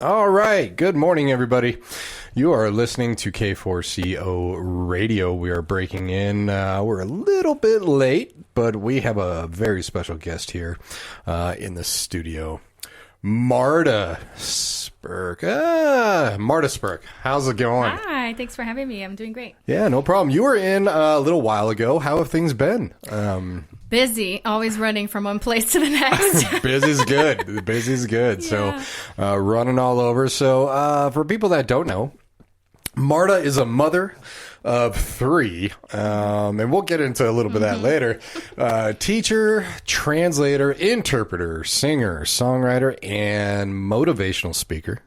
All right. Good morning, everybody. You are listening to K4CO Radio. We are breaking in. We're a little bit late, but we have a very special guest here in the studio. Marta Spirk. Marta Spirk. How's it going? Hi. Thanks for having me. I'm doing great. Yeah, no problem. You were in a little while ago. How have things been? Busy. Always running from one place to the next. Busy's good. Busy's good. Yeah. So running all over. So for people that don't know, Marta is a mother of three, and we'll get into a little bit of that later. Teacher, translator, interpreter, singer, songwriter, and motivational speaker.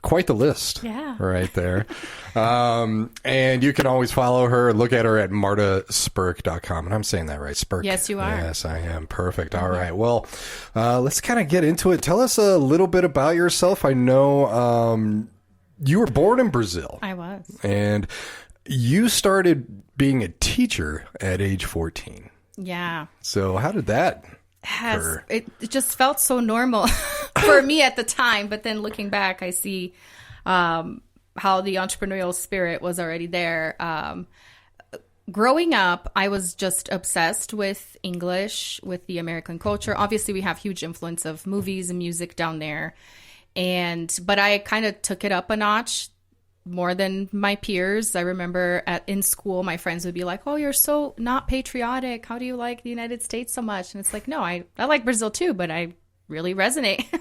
Quite the list. Yeah. Right there. And you can always follow her. Look at her at martaspirk.com. And I'm saying that right, Spirk. Yes, you are. Yes, I am. Perfect. All right. Well, let's kind of get into it. Tell us a little bit about yourself. I know you were born in Brazil. I was. And you started being a teacher at age 14. Yeah. So how did that occur? It just felt so normal for me at the time. But then looking back, I see how the entrepreneurial spirit was already there. Growing up, I was just obsessed with English, with the American culture. Obviously, we have huge influence of movies and music down there. But I kind of took it up a notch more than my peers. I remember in school, my friends would be like, "Oh, you're so not patriotic. How do you like the United States so much?" And it's like, no, I like Brazil too, but I really resonate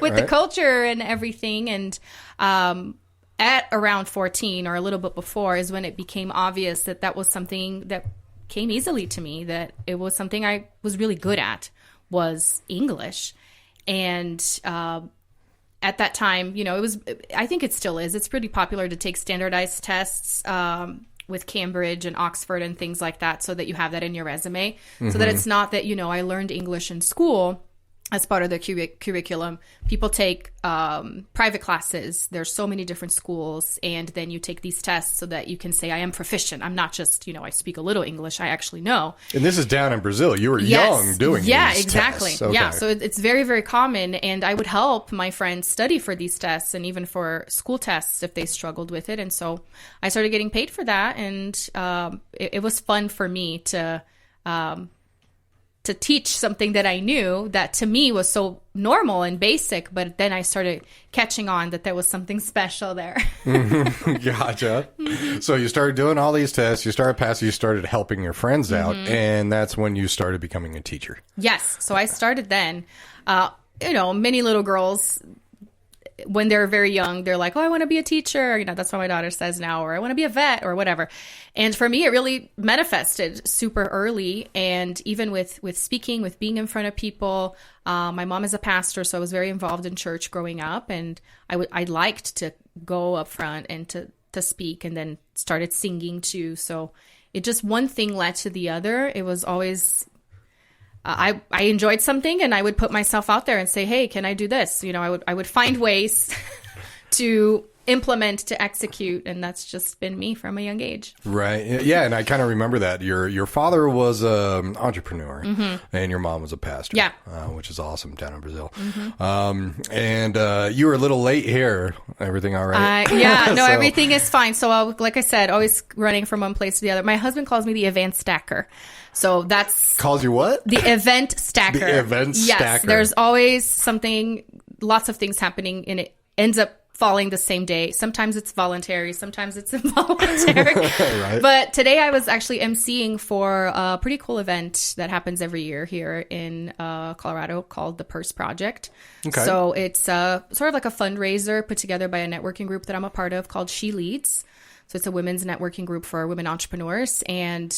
with the culture and everything. And at around 14 or a little bit before is when it became obvious that that was something that came easily to me, that it was something I was really good at, was English. And at that time, I think it still is. It's pretty popular to take standardized tests with Cambridge and Oxford and things like that, so that you have that in your resume, so that it's not that, I learned English in school as part of the curriculum. People take private classes. There's so many different schools, and then you take these tests so that you can say, I am proficient. I'm not just, I speak a little English. I actually know. And this is down in Brazil. You were young doing these exactly. tests. Okay. Yeah, so it's very, very common, and I would help my friends study for these tests and even for school tests if they struggled with it. And so I started getting paid for that, and it was fun for me to teach something that I knew that to me was so normal and basic, but then I started catching on that there was something special there. Gotcha. So you started doing all these tests, you started passing, you started helping your friends out, and that's when you started becoming a teacher. Yes. So I started then. Many little girls, when they're very young, they're like, oh, I want to be a teacher. That's what my daughter says now, or I want to be a vet or whatever. And for me, it really manifested super early. And even with speaking, with being in front of people, my mom is a pastor, so I was very involved in church growing up. And I liked to go up front and to speak, and then started singing too. So it just, one thing led to the other. It was always... I enjoyed something, and I would put myself out there and say, hey, can I do this? I would find ways to implement, to execute. And that's just been me from a young age. Right. Yeah. And I kind of remember that your father was an entrepreneur and your mom was a pastor. Yeah. Which is awesome down in Brazil. And you were a little late here. Everything all right? Everything is fine. So like I said, always running from one place to the other. My husband calls me the event stacker. So that's... Calls you what? The event stacker. The event stacker. Yes, there's always something, lots of things happening, and it ends up falling the same day. Sometimes it's voluntary, sometimes it's involuntary. Right. But today I was actually emceeing for a pretty cool event that happens every year here in Colorado called the Purse Project. Okay. So it's sort of like a fundraiser put together by a networking group that I'm a part of called She Leads. So it's a women's networking group for women entrepreneurs, and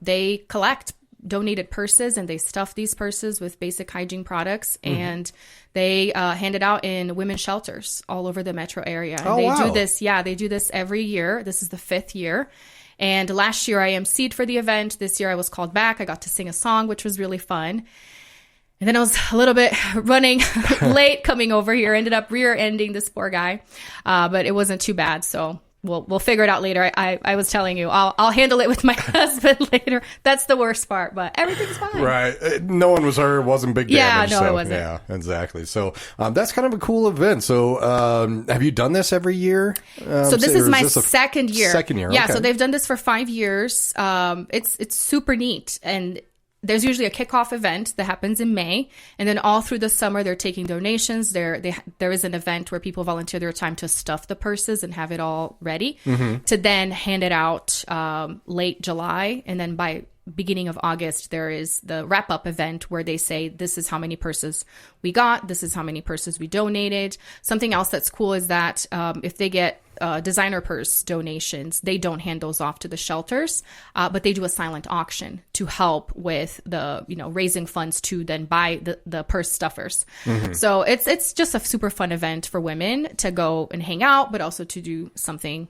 they collect donated purses, and they stuff these purses with basic hygiene products, and they hand it out in women's shelters all over the metro area. And do this. Yeah, they do this every year. This is the 5th year. And last year I emceed for the event. This year I was called back. I got to sing a song, which was really fun. And then I was a little bit running late coming over here, ended up rear-ending this poor guy. But it wasn't too bad. So we'll figure it out later. I was telling you, I'll handle it with my husband later. That's the worst part, but everything's fine. Right. No one was hurt. It wasn't big damage. Yeah, no, so, it wasn't. Yeah, exactly. So that's kind of a cool event. So have you done this every year? So this is my second year. Second year, Yeah, okay. so they've done this for 5 years. It's super neat. And there's usually a kickoff event that happens in May, and then all through the summer they're taking donations. There is an event where people volunteer their time to stuff the purses and have it all ready to then hand it out late July, and then by beginning of August there is the wrap up event where they say this is how many purses we got, this is how many purses we donated. Something else that's cool is that if they get designer purse donations, they don't hand those off to the shelters, but they do a silent auction to help with the raising funds to then buy the purse stuffers. So it's just a super fun event for women to go and hang out, but also to do something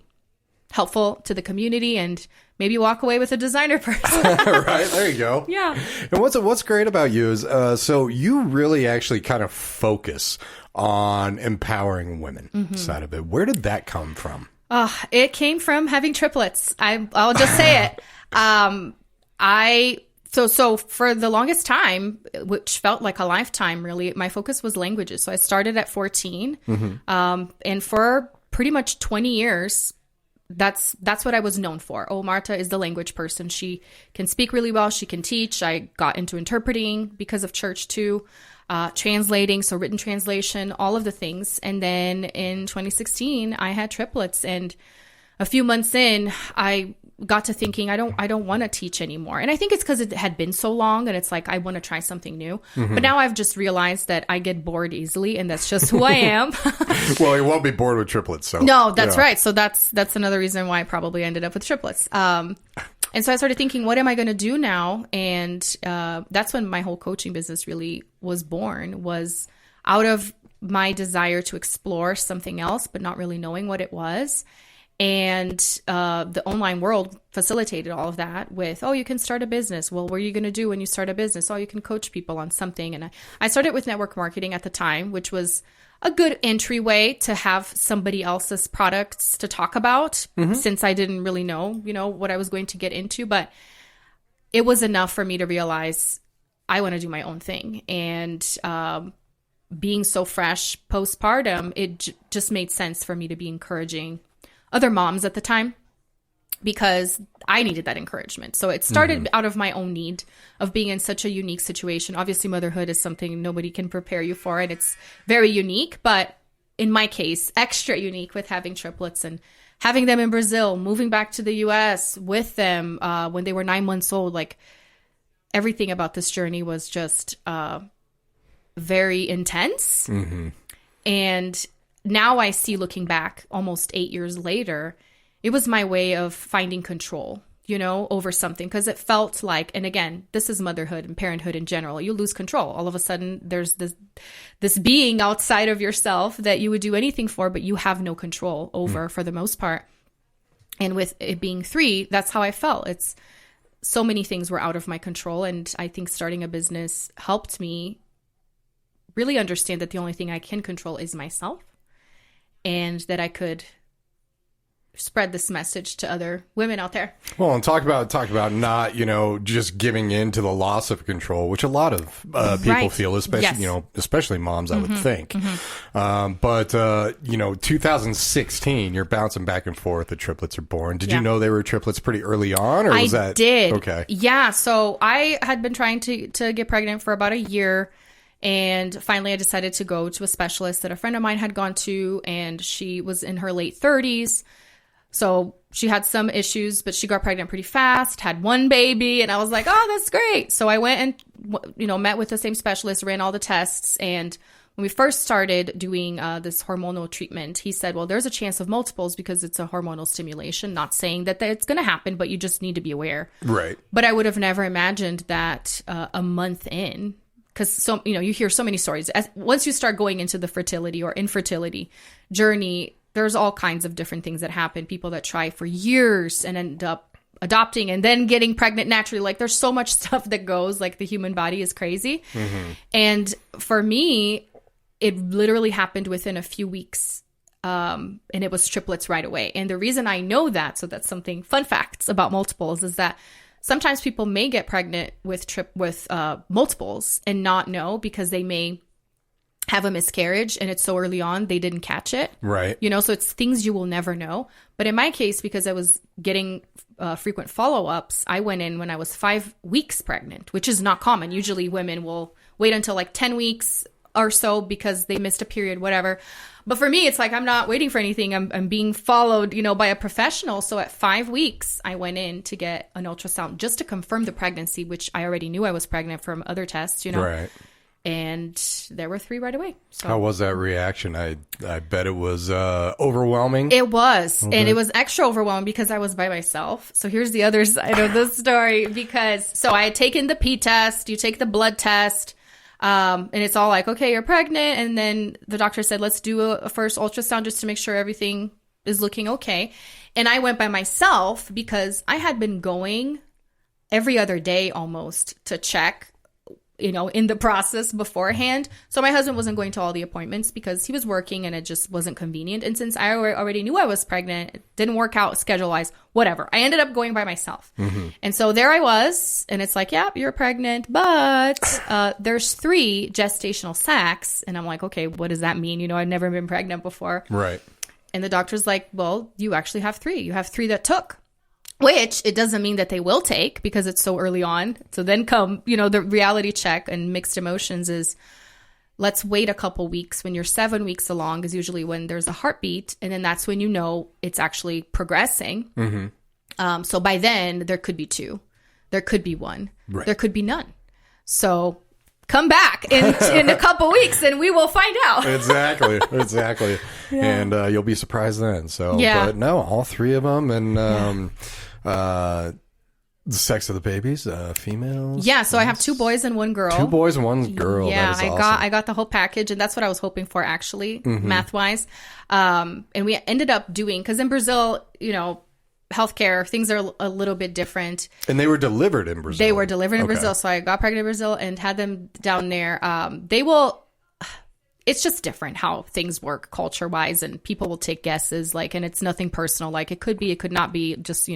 helpful to the community and maybe walk away with a designer purse. Right, there you go. Yeah. And what's great about you is so you really actually kind of focus on empowering women side of it. Where did that come from? It came from having triplets. I'll just say it. So for the longest time, which felt like a lifetime, really, my focus was languages. So I started at 14, and for pretty much 20 years, that's what I was known for. Oh, Marta is the language person. She can speak really well. She can teach. I got into interpreting because of church too, translating, so written translation, all of the things. And then in 2016, I had triplets, and a few months in, I got to thinking, I don't want to teach anymore. And I think it's because it had been so long, and it's like, I want to try something new. But now I've just realized that I get bored easily, and that's just who I am. Well, you won't be bored with triplets. So no, that's right. So that's another reason why I probably ended up with triplets. And so I started thinking, what am I going to do now? And that's when my whole coaching business really was born, was out of my desire to explore something else, but not really knowing what it was. And the online world facilitated all of that with, oh, you can start a business. Well, what are you going to do when you start a business? Oh, you can coach people on something. And I started with network marketing at the time, which was a good entryway to have somebody else's products to talk about, since I didn't really know, what I was going to get into. But it was enough for me to realize I want to do my own thing. And being so fresh postpartum, it just made sense for me to be encouraging other moms at the time, because I needed that encouragement. So it started out of my own need of being in such a unique situation. Obviously, motherhood is something nobody can prepare you for, and it's very unique. But in my case, extra unique with having triplets and having them in Brazil, moving back to the U.S. with them when they were 9 months old. Like, everything about this journey was just very intense. And now I see, looking back almost 8 years later, it was my way of finding control, over something, because it felt like, and again, this is motherhood and parenthood in general, you lose control. All of a sudden, there's this being outside of yourself that you would do anything for, but you have no control over for the most part. And with it being 3, that's how I felt. It's so many things were out of my control. And I think starting a business helped me really understand that the only thing I can control is myself. And that I could spread this message to other women out there. Well, and talk about not, just giving in to the loss of control, which a lot of people feel, especially, especially moms, I would think. But 2016, you're bouncing back and forth. The triplets are born. Did you know they were triplets pretty early on, or was that? I did. Okay. Yeah. So I had been trying to get pregnant for about a year. And finally, I decided to go to a specialist that a friend of mine had gone to, and she was in her late 30s. So she had some issues, but she got pregnant pretty fast, had 1 baby, and I was like, oh, that's great. So I went and, met with the same specialist, ran all the tests. And when we first started doing this hormonal treatment, he said, well, there's a chance of multiples because it's a hormonal stimulation, not saying that it's going to happen, but you just need to be aware. Right. But I would have never imagined that a month in, because you hear so many stories. Once you start going into the fertility or infertility journey, there's all kinds of different things that happen. People that try for years and end up adopting and then getting pregnant naturally. Like, there's so much stuff that goes. Like, the human body is crazy. And for me, it literally happened within a few weeks and it was triplets right away. And the reason I know that, so that's something, fun facts about multiples, is that sometimes people may get pregnant with multiples and not know because they may have a miscarriage and it's so early on they didn't catch it. Right. So it's things you will never know. But in my case, because I was getting frequent follow-ups, I went in when I was 5 weeks pregnant, which is not common. Usually women will wait until like 10 weeks or so because they missed a period, whatever. But for me, it's like I'm not waiting for anything. I'm being followed, by a professional. So at 5 weeks, I went in to get an ultrasound just to confirm the pregnancy, which I already knew I was pregnant from other tests, Right. And there were 3 right away. So How was that reaction? I bet it was overwhelming. It was. Okay. And it was extra overwhelming because I was by myself. So here's the other side of the story. So I had taken the P test, you take the blood test, and it's all like, okay, you're pregnant. And then the doctor said, let's do a first ultrasound just to make sure everything is looking okay. And I went by myself because I had been going every other day almost to check, in the process beforehand. So my husband wasn't going to all the appointments because he was working and it just wasn't convenient. And since I already knew I was pregnant, it didn't work out schedule-wise, whatever. I ended up going by myself. Mm-hmm. And so there I was. And it's like, yeah, you're pregnant, but there's 3 gestational sacs. And I'm like, okay, what does that mean? I've never been pregnant before. Right. And the doctor's like, well, you actually have 3. You have 3 that took. Which it doesn't mean that they will take because it's so early on. So then come, the reality check and mixed emotions is let's wait a couple weeks. When you're 7 weeks along is usually when there's a heartbeat. And then that's when it's actually progressing. Mm-hmm. So by then there could be 2. There could be 1. Right. There could be none. So come back in a couple weeks and we will find out. Exactly. Yeah. And you'll be surprised then. So, yeah. But no, all 3 of them. And, the sex of the babies, females. Yeah, so I have 2 boys and 1 girl. 2 boys and 1 girl. Yeah, that is awesome. I got the whole package, and that's what I was hoping for actually, math wise. And we ended up doing, because in Brazil, healthcare things are a little bit different. And they were delivered in Brazil. They were delivered in Brazil, so I got pregnant in Brazil and had them down there. It's just different how things work culture wise, and people will take guesses, and it's nothing personal. Like it could be, it could not be. Just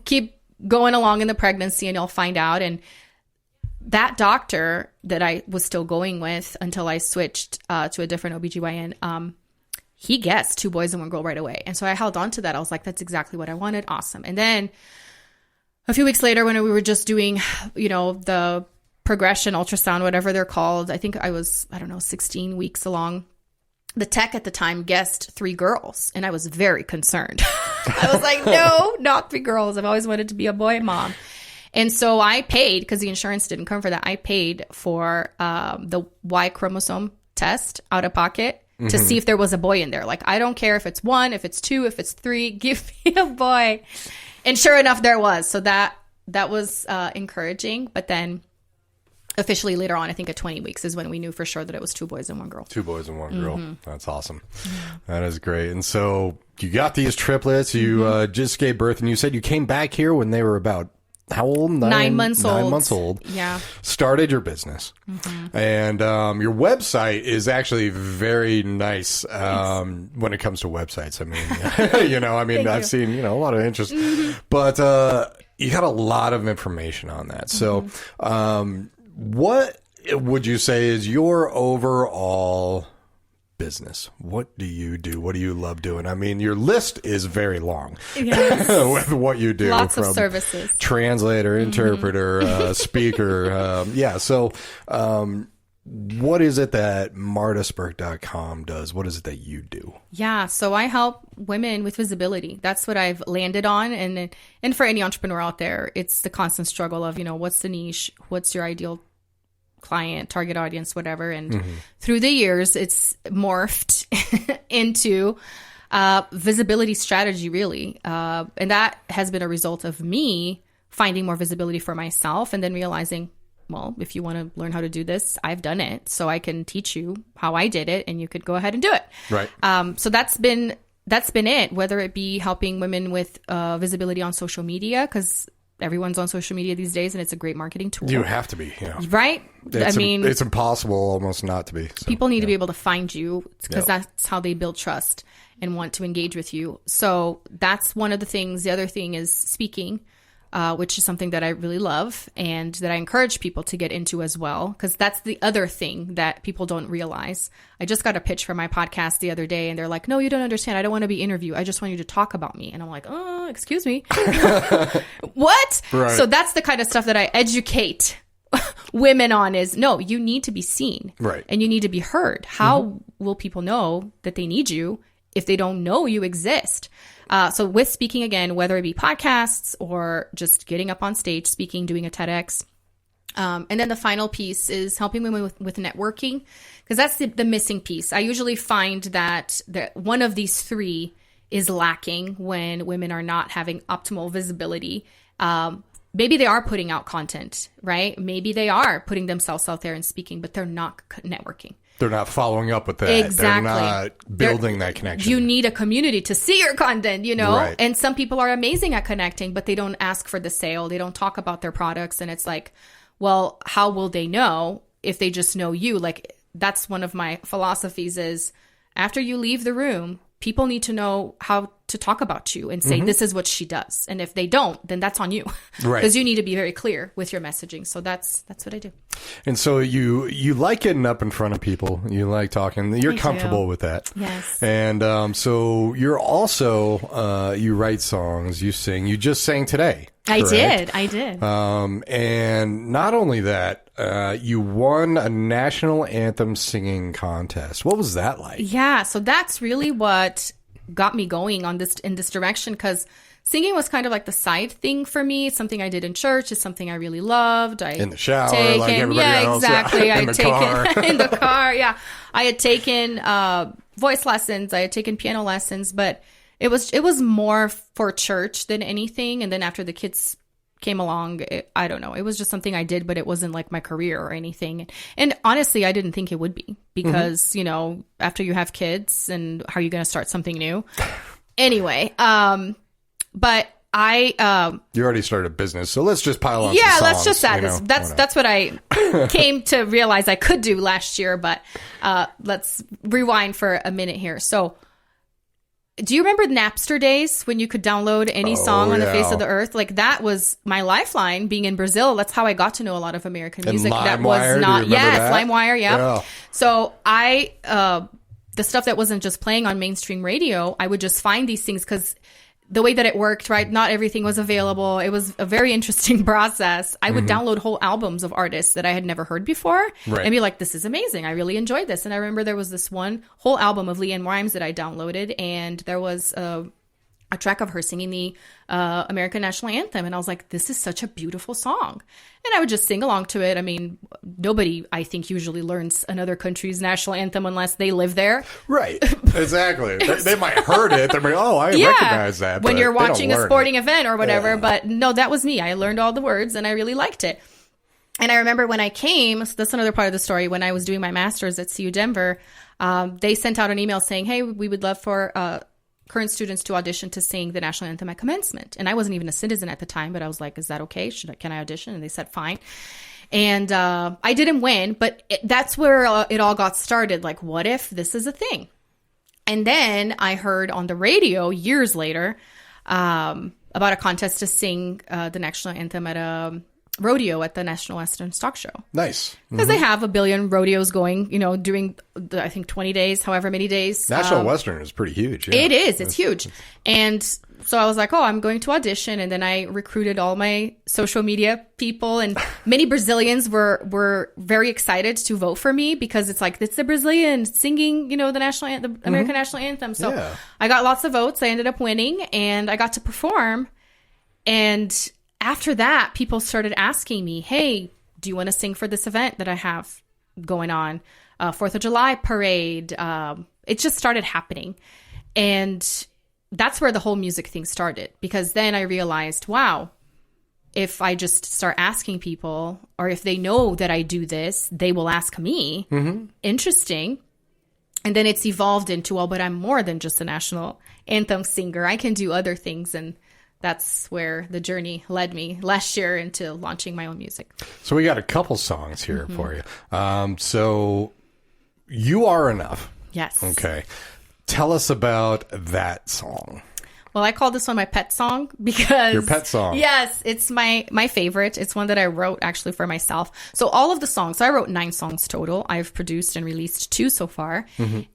keep going along in the pregnancy, and you'll find out. And that doctor that I was still going with until I switched to a different OBGYN, he guessed 2 boys and 1 girl right away, and so I held on to that. I was like, that's exactly what I wanted. Awesome. And then a few weeks later, when we were just doing, the progression ultrasound, whatever they're called. I think I was, 16 weeks along. The tech at the time guessed 3 girls, and I was very concerned. I was like, no, not 3 girls. I've always wanted to be a boy mom. And so I paid, because the insurance didn't come for that. I paid for the Y chromosome test out of pocket to see if there was a boy in there. Like, I don't care if it's 1, if it's 2, if it's 3, give me a boy. And sure enough, there was. So that was encouraging. But then officially later on, I think at 20 weeks is when we knew for sure that it was 2 boys and 1 girl. 2 boys and 1 girl. That's awesome. That is great. And so you got these triplets. You just gave birth, and you said you came back here when they were about how old? 9 months old. 9 months old. Yeah. Started your business. And your website is actually very nice when it comes to websites. I mean, I've seen, a lot of interest. But you got a lot of information on that. So what would you say is your overall business? What do you do? What do you love doing? I mean, your list is very long with what you do. Lots of services. Translator, interpreter, speaker. So what is it that martaspirk.com does? What is it that you do? Yeah, so I help women with visibility. That's what I've landed on. And for any entrepreneur out there, it's the constant struggle of, what's the niche? What's your ideal client, target audience, whatever. And through the years, it's morphed into visibility strategy, really. And that has been a result of me finding more visibility for myself and then realizing, well, if you want to learn how to do this, I've done it. So I can teach you how I did it, and you could go ahead and do it. Right. So that's been it, whether it be helping women with visibility on social media, because everyone's on social media these days, and it's a great marketing tool. You have to be, yeah. Right? It's impossible almost not to be. So, people need to be able to find you because that's how they build trust and want to engage with you. So that's one of the things. The other thing is speaking, which is something that I really love and that I encourage people to get into as well, because that's the other thing that people don't realize. I just got a pitch for my podcast the other day, and they're like, no, you don't understand. I don't want to be interviewed. I just want you to talk about me. And I'm like, oh, excuse me. What? Right. So that's the kind of stuff that I educate women on is, no, you need to be seen. Right. And you need to be heard. How will people know that they need you if they don't know you exist? So with speaking, again, whether it be podcasts or just getting up on stage, speaking, doing a TEDx. And then the final piece is helping women with networking, because that's the missing piece. I usually find that one of these three is lacking when women are not having optimal visibility. Maybe they are putting out content, right? Maybe they are putting themselves out there and speaking, but they're not networking. They're not following up with that. Exactly. They're not building that connection. You need a community to see your content, you know? Right. And some people are amazing at connecting, but they don't ask for the sale. They don't talk about their products. And it's like, well, how will they know if they just know you? Like, that's one of my philosophies is after you leave the room, people need to know how to talk about you and say, this is what she does. And if they don't, then that's on you. Right. Because you need to be very clear with your messaging. So that's what I do. And so you like getting up in front of people. You like talking. You're comfortable with that. Yes. And so you're also, you write songs, you sing. You just sang today. Correct? I did. And not only that, you won a national anthem singing contest. What was that like? Yeah, so that's really what got me going in this direction, because singing was kind of like the side thing for me. It's something I did in church. It's something I really loved. In the shower, like everybody else. Exactly. In the car. In the car, yeah. I had taken voice lessons. I had taken piano lessons, but it was more for church than anything. And then after the kids came along, I don't know. It was just something I did, but it wasn't like my career or anything. And honestly, I didn't think it would be, because, you know, after you have kids, and how are you going to start something new? Anyway, but I you already started a business, so let's just pile on. Yeah, some songs, let's just add this. That's what I came to realize I could do last year. But let's rewind for a minute here. So, do you remember Napster days when you could download any song on the face of the earth? Like, that was my lifeline. Being in Brazil, that's how I got to know a lot of American music. That was not LimeWire. Yeah. So the stuff that wasn't just playing on mainstream radio, I would just find these things, because the way that it worked, right? Not everything was available. It was a very interesting process. I would download whole albums of artists that I had never heard before, and be like, this is amazing. I really enjoyed this. And I remember there was this one whole album of Leanne Rimes that I downloaded, and there was a track of her singing the American National Anthem. And I was like, this is such a beautiful song. And I would just sing along to it. I mean, nobody, I think, usually learns another country's national anthem unless they live there. Right. Exactly. they might have heard it. They're like, oh, I recognize that. When you're watching a sporting event or whatever. But no, that was me. I learned all the words and I really liked it. And I remember when I came, so that's another part of the story, when I was doing my master's at CU Denver, they sent out an email saying, hey, we would love for current students to audition to sing the national anthem at commencement. And I wasn't even a citizen at the time, but I was like, is that okay? Can I audition? And they said, fine. And I didn't win, but that's where it all got started. Like, what if this is a thing? And then I heard on the radio years later about a contest to sing the national anthem at a rodeo at the National Western Stock Show. Nice. Because they have a billion rodeos going, you know, during, I think, 20 days, however many days. National Western is pretty huge. Yeah. It is. It's huge. And so I was like, oh, I'm going to audition. And then I recruited all my social media people. And many Brazilians were very excited to vote for me, because it's like, it's the Brazilian singing, you know, the American National Anthem. So I got lots of votes. I ended up winning, and I got to perform. And after that, people started asking me, hey, do you want to sing for this event that I have going on? 4th of July parade. It just started happening. And that's where the whole music thing started, because then I realized, wow, if I just start asking people, or if they know that I do this, they will ask me. Interesting. And then it's evolved into, well, but I'm more than just a national anthem singer. I can do other things. And that's where the journey led me last year into launching my own music. So we got a couple songs here for you. So You Are Enough. Yes. Okay. Tell us about that song. Well, I call this one my pet song because... Your pet song. Yes, it's my favorite. It's one that I wrote actually for myself. So all of the songs, so I wrote 9 songs total. I've produced and released 2 so far.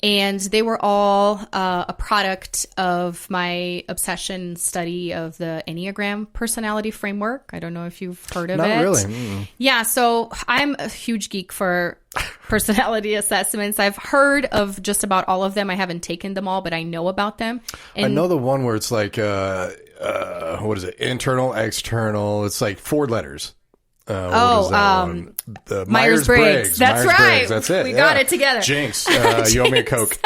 And they were all a product of my obsession study of the Enneagram personality framework. I don't know if you've heard of it. Not really. Mm-mm. Yeah, so I'm a huge geek for personality assessments. I've heard of just about all of them. I haven't taken them all, but I know about them. And I know the one where it's like, what is it? Internal, external. It's like 4 letters. What is that one? The Myers-Briggs. That's right. That's it. We got it together. Jinx. You owe me a Coke.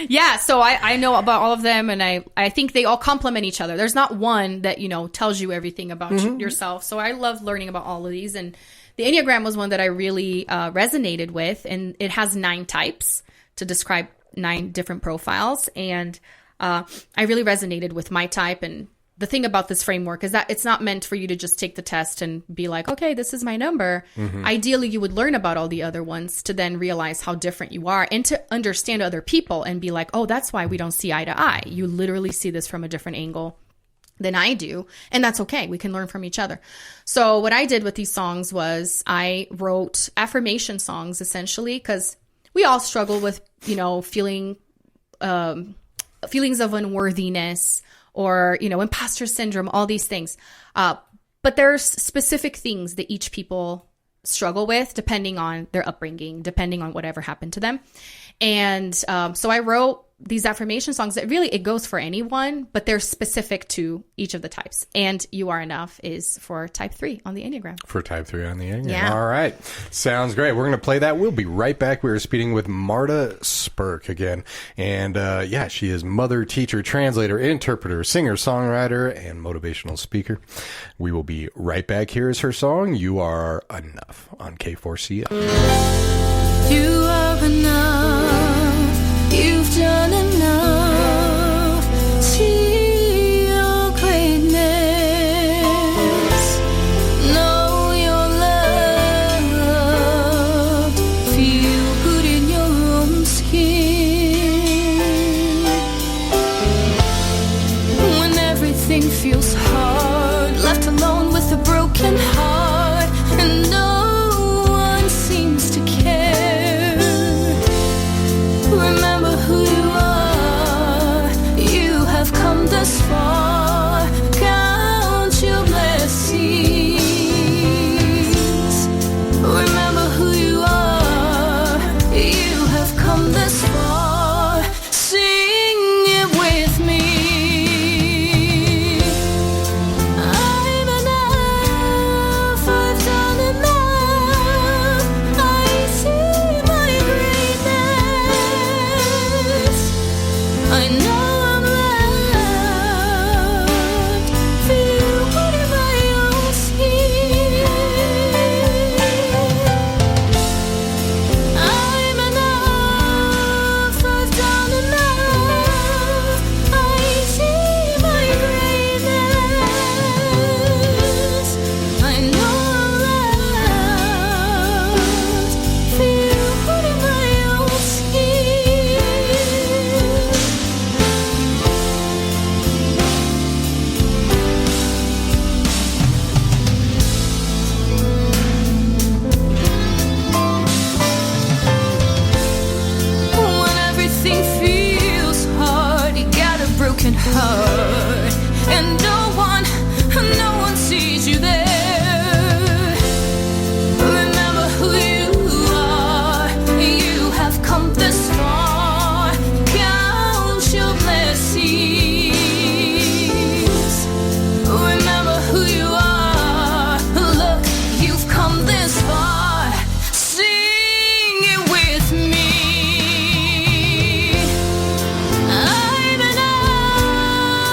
Yeah, so I know about all of them, and I think they all complement each other. There's not one that, tells you everything about yourself. So I love learning about all of these, and the Enneagram was one that I really resonated with, and it has 9 types to describe 9 different profiles. And I really resonated with my type. And the thing about this framework is that it's not meant for you to just take the test and be like, okay, this is my number. Ideally, you would learn about all the other ones to then realize how different you are and to understand other people and be like, oh, that's why we don't see eye to eye. You literally see this from a different angle than I do. And that's okay. We can learn from each other. So what I did with these songs was I wrote affirmation songs essentially, because we all struggle with, feelings of unworthiness or, imposter syndrome, all these things. But there's specific things that each people struggle with depending on their upbringing, depending on whatever happened to them. And so I wrote these affirmation songs that really, it goes for anyone, but they're specific to each of the types. And You Are Enough is for type 3 on the Enneagram. For type 3 on the Enneagram. Yeah. All right. Sounds great. We're going to play that. We'll be right back. We are speaking with Marta Spirk again. And she is mother, teacher, translator, interpreter, singer, songwriter, and motivational speaker. We will be right back. Here is her song, You Are Enough, on K4CO. You are enough. You've done enough. See your greatness. Know your love. Feel good in your own skin. When everything feels hard, left alone with a broken heart, and no one seems to care. Remember who you are. You have come this far. Count your blessings. Remember who you are. You have come this far. Sing it with me. I'm enough. I've done enough. I see my greatness. I know I'm loved. Feel good in my own skin. I'm enough. I've done enough. I see my greatness. I know I'm loved. Feel good in my own skin. When everything feels hard, you got a broken heart, and no one sees you there. Remember who you are. You have come this far. Count your blessings. Remember who you are. Look, you've come this far. Sing it with me. I'm enough.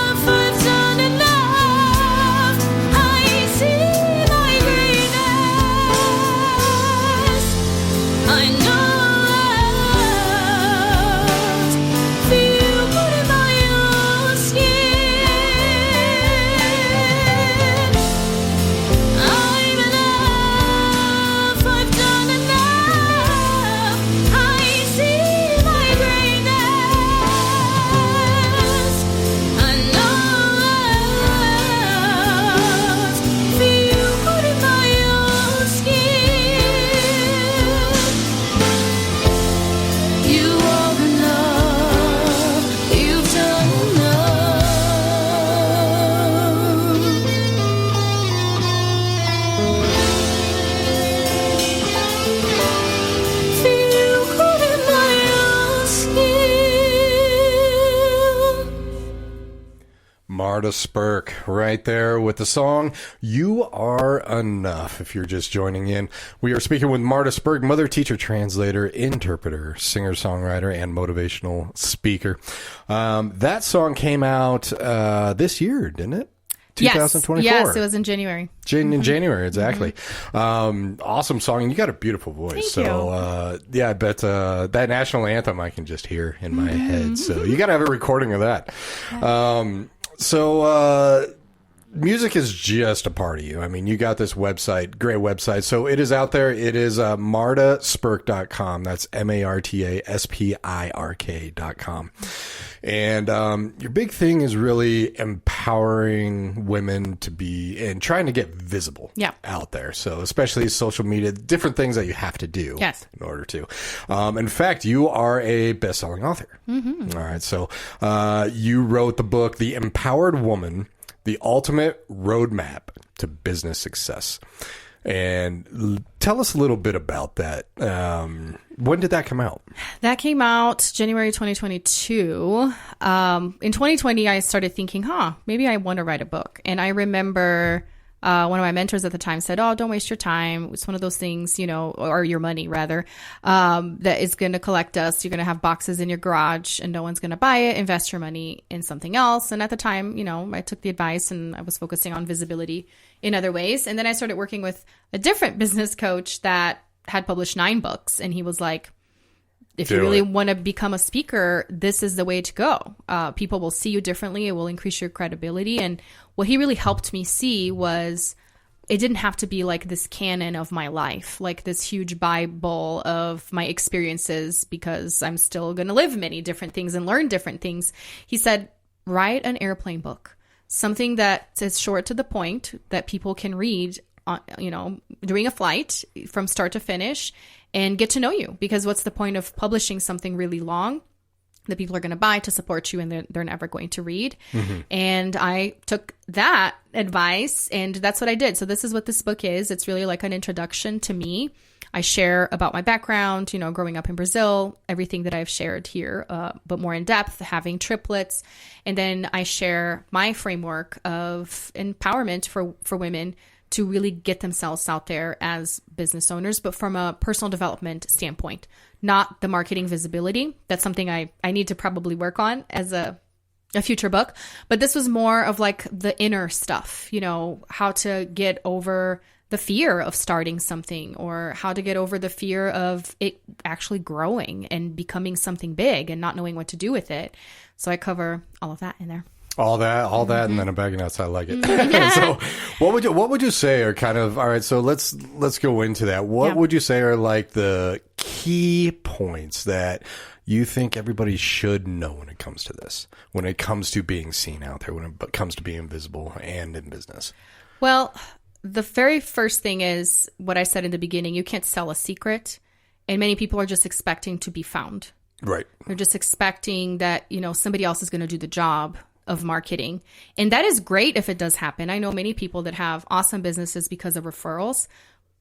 Marta Spirk right there with the song You Are Enough. If you're just joining in, we are speaking with Marta Spirk, mother, teacher, translator, interpreter, singer, songwriter, and motivational speaker. That song came out this year, didn't it? 2024. Yes, it was in January. In January, exactly. Awesome song, and you got a beautiful voice. Thank you. Yeah, I bet that national anthem I can just hear in my head. So you got to have a recording of that. Music is just a part of you. I mean, you got this website, great website. So it is out there. It is martaspirk.com. That's MartaSpirk.com. And your big thing is really empowering women to be and trying to get visible out there. So especially social media, different things that you have to do in order to. In fact, you are a best-selling author. All right. So you wrote the book, The Empowered Woman, The Ultimate Roadmap to Business Success. And tell us a little bit about that. When did that come out? That came out January 2022. In 2020, I started thinking, maybe I want to write a book. And I remember one of my mentors at the time said, don't waste your time. It's one of those things, or your money rather, that is going to collect dust. You're going to have boxes in your garage and no one's going to buy it. Invest your money in something else. And at the time, I took the advice and I was focusing on visibility in other ways. And then I started working with a different business coach that had published 9 books. And he was like, if you really want to become a speaker, this is the way to go. People will see you differently. It will increase your credibility. And what he really helped me see was it didn't have to be like this canon of my life, like this huge Bible of my experiences, because I'm still going to live many different things and learn different things. He said, write an airplane book, something that is short to the point that people can read, during a flight from start to finish and get to know you. Because what's the point of publishing something really long that people are going to buy to support you and they're never going to read? And I took that advice and that's what I did. So this is what this book is. It's really like an introduction to me. I share about my background, growing up in Brazil, everything that I've shared here, but more in depth, having triplets. And then I share my framework of empowerment for women to really get themselves out there as business owners, but from a personal development standpoint, not the marketing visibility. That's something I need to probably work on as a future book. But this was more of like the inner stuff, how to get over the fear of starting something or how to get over the fear of it actually growing and becoming something big and not knowing what to do with it. So I cover all of that in there. All that, and then a bag of nuts. I like it. So, what would you say are kind of all right? So let's go into that. What would you say are like the key points that you think everybody should know when it comes to this, when it comes to being seen out there, when it comes to being visible and in business? Well, the very first thing is what I said in the beginning. You can't sell a secret, and many people are just expecting to be found. Right. They're just expecting that somebody else is going to do the job of marketing. And that is great if it does happen. I know many people that have awesome businesses because of referrals,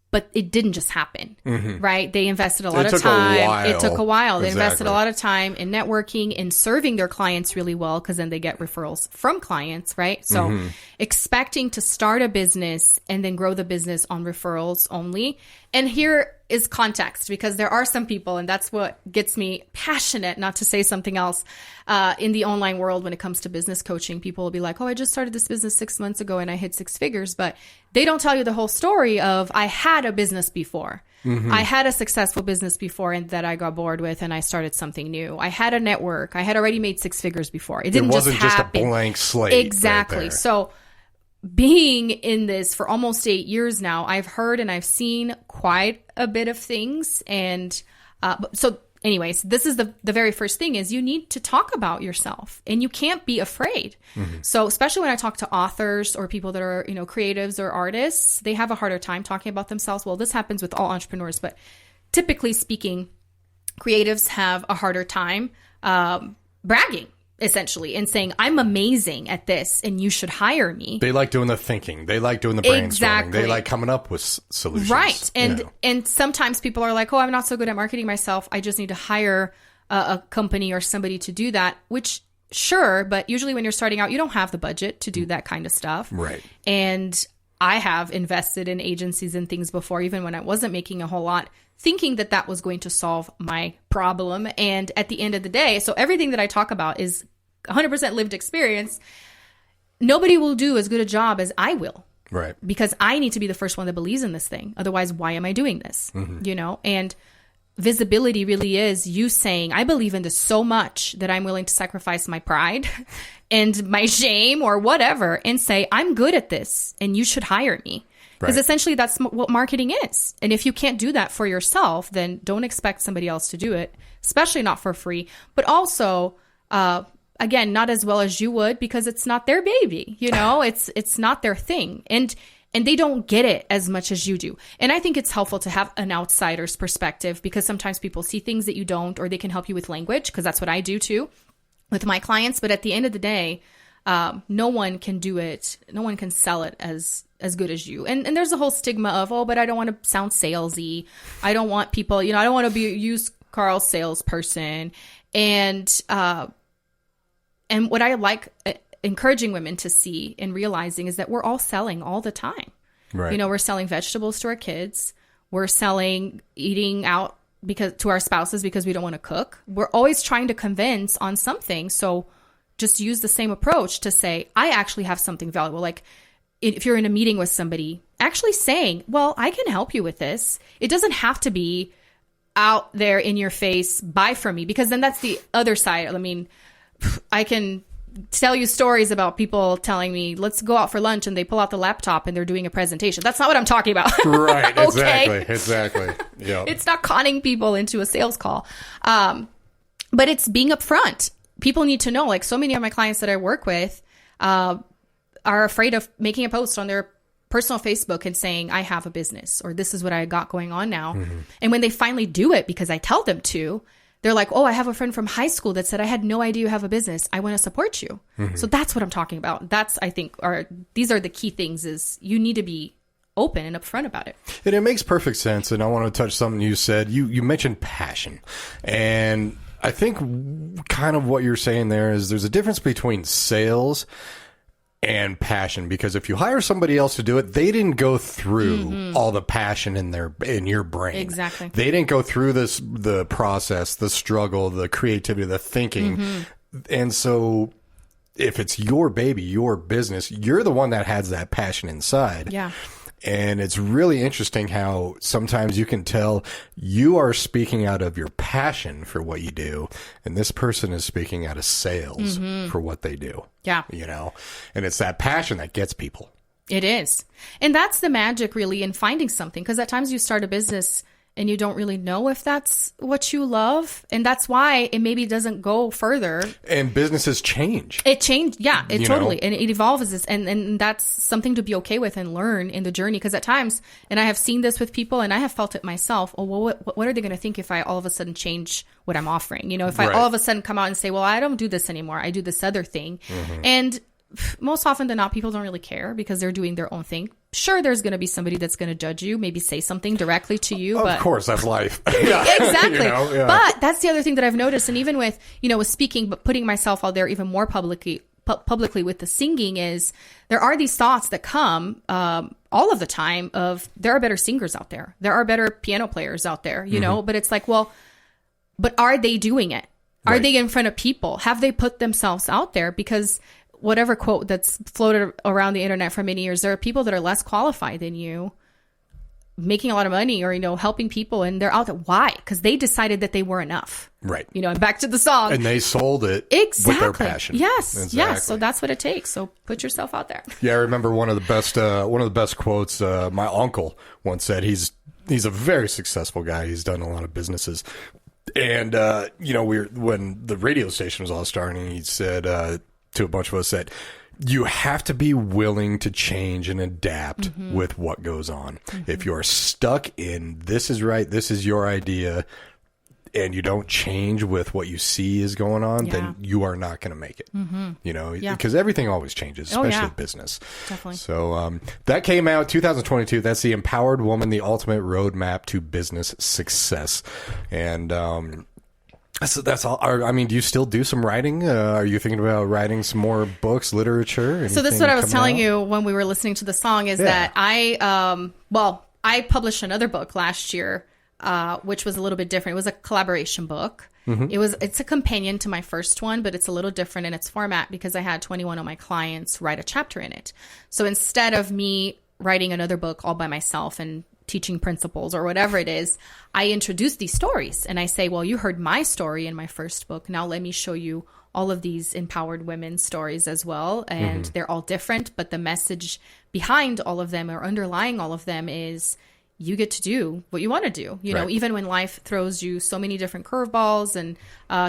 but it didn't just happen, right? They invested a lot of time. It took a while. They invested a lot of time in networking, in serving their clients really well, because then they get referrals from clients, right? So expecting to start a business and then grow the business on referrals only. And here is context, because there are some people, and that's what gets me passionate, not to say something else, in the online world when it comes to business coaching. People will be like, I just started this business 6 months ago and I hit 6 figures. But they don't tell you the whole story of I had a business before. I had a successful business before and that I got bored with and I started something new. I had a network. I had already made 6 figures before. It wasn't just a blank slate. Exactly. Right, so being in this for almost 8 years now, I've heard and I've seen quite a bit of things. And so anyways, this is the very first thing is you need to talk about yourself and you can't be afraid. So especially when I talk to authors or people that are, creatives or artists, they have a harder time talking about themselves. Well, this happens with all entrepreneurs, but typically speaking, creatives have a harder time bragging, essentially, and saying, I'm amazing at this and you should hire me. They like doing the thinking. They like doing the brainstorming. Exactly. They like coming up with solutions. Right. And sometimes people are like, I'm not so good at marketing myself. I just need to hire a company or somebody to do that, which Sure, but usually when you're starting out, you don't have the budget to do that kind of stuff. Right. And I have invested in agencies and things before, even when I wasn't making a whole lot, thinking that that was going to solve my problem. And at the end of the day, so everything that I talk about is 100% lived experience. Nobody will do as good a job as I will. Right. Because I need to be the first one that believes in this thing. Otherwise, why am I doing this? You know, and visibility really is you saying, I believe in this so much that I'm willing to sacrifice my pride and my shame or whatever and say, I'm good at this and you should hire me. Because essentially that's what marketing is. And if you can't do that for yourself, then don't expect somebody else to do it, especially not for free. But also, again, not as well as you would because it's not their baby, you know, it's not their thing. And they don't get it as much as you do. And I think it's helpful to have an outsider's perspective because sometimes people see things that you don't, or they can help you with language, because that's what I do too with my clients. But at the end of the day, no one can do it. No one can sell it as good as you. And there's a whole stigma of, oh, but I don't want to sound salesy. I don't want people, you know, I don't want to be a used car salesperson. And what I like encouraging women to see and realizing is that we're all selling all the time. Right. You know, we're selling vegetables to our kids. We're selling eating out to our spouses because we don't want to cook. We're always trying to convince on something. So just use the same approach to say, I actually have something valuable. Like if you're in a meeting with somebody, actually saying, well, I can help you with this. It doesn't have to be out there in your face, buy from me, because then that's the other side. I mean, I can tell you stories about people telling me, let's go out for lunch, and they pull out the laptop and they're doing a presentation. That's not what I'm talking about. Right. Exactly. Yeah. It's not conning people into a sales call. But it's being upfront. People need to know, like so many of my clients that I work with are afraid of making a post on their personal Facebook and saying, I have a business, or this is what I got going on now. And when they finally do it, because I tell them to, they're like, oh, I have a friend from high school that said, I had no idea you have a business. I want to support you. So that's what I'm talking about. That's, I think, these are the key things, is you need to be open and upfront about it. And it makes perfect sense. And I want to touch something you said. You mentioned passion. And I think kind of what you're saying there is there's a difference between sales and passion, because if you hire somebody else to do it, they didn't go through all the passion in your brain. Exactly. They didn't go through the process, the struggle, the creativity, the thinking. And so if it's your baby, your business, you're the one that has that passion inside. Yeah. And it's really interesting how sometimes you can tell you are speaking out of your passion for what you do, and this person is speaking out of sales for what they do. Yeah. You know, and it's that passion that gets people. It is. And that's the magic really in finding something, because at times you start a business and you don't really know if that's what you love. And that's why it maybe doesn't go further. And businesses change. It changed. Yeah, it totally. know? And it evolves. And that's something to be okay with and learn in the journey. Because at times, and I have seen this with people and I have felt it myself. Oh, well, what are they going to think if I all of a sudden change what I'm offering? You know, if I all of a sudden come out and say, well, I don't do this anymore. I do this other thing. And most often than not, people don't really care because they're doing their own thing. Sure, there's going to be somebody that's going to judge you, maybe say something directly to you. Of course, that's life. Exactly. You know, yeah. But that's the other thing that I've noticed. And even with, with speaking, but putting myself out there even more publicly with the singing, is there are these thoughts that come all of the time of, there are better singers out there. There are better piano players out there, you know, but it's like, well, but are they doing it? Are they in front of people? Have they put themselves out there? Because whatever quote that's floated around the internet for many years, there are people that are less qualified than you, making a lot of money or, helping people, and they're out there. Why? Because they decided that they were enough. Right. And back to the song. And they sold it with their passion. Yes. Exactly. Yes. So that's what it takes. So put yourself out there. Yeah, I remember one of the best quotes my uncle once said. He's a very successful guy. He's done a lot of businesses. And, when the radio station was all starting, he said to a bunch of us that you have to be willing to change and adapt with what goes on. If you're stuck in this is right, this is your idea, and you don't change with what you see is going on, then you are not going to make it. Because everything always changes, especially business. Definitely. So that came out 2022. That's The Empowered Woman, the Ultimate Roadmap to Business Success. And So that's all. I mean, do you still do some writing? Are you thinking about writing some more books, literature? So this is what I was telling you when we were listening to the song is that I published another book last year, which was a little bit different. It was a collaboration book. It's a companion to my first one, but it's a little different in its format because I had 21 of my clients write a chapter in it. So instead of me writing another book all by myself and teaching principles or whatever it is, I introduce these stories and I say, well, you heard my story in my first book. Now let me show you all of these empowered women's stories as well. And they're all different, but the message behind all of them or underlying all of them is you get to do what you want to do. You know, even when life throws you so many different curveballs and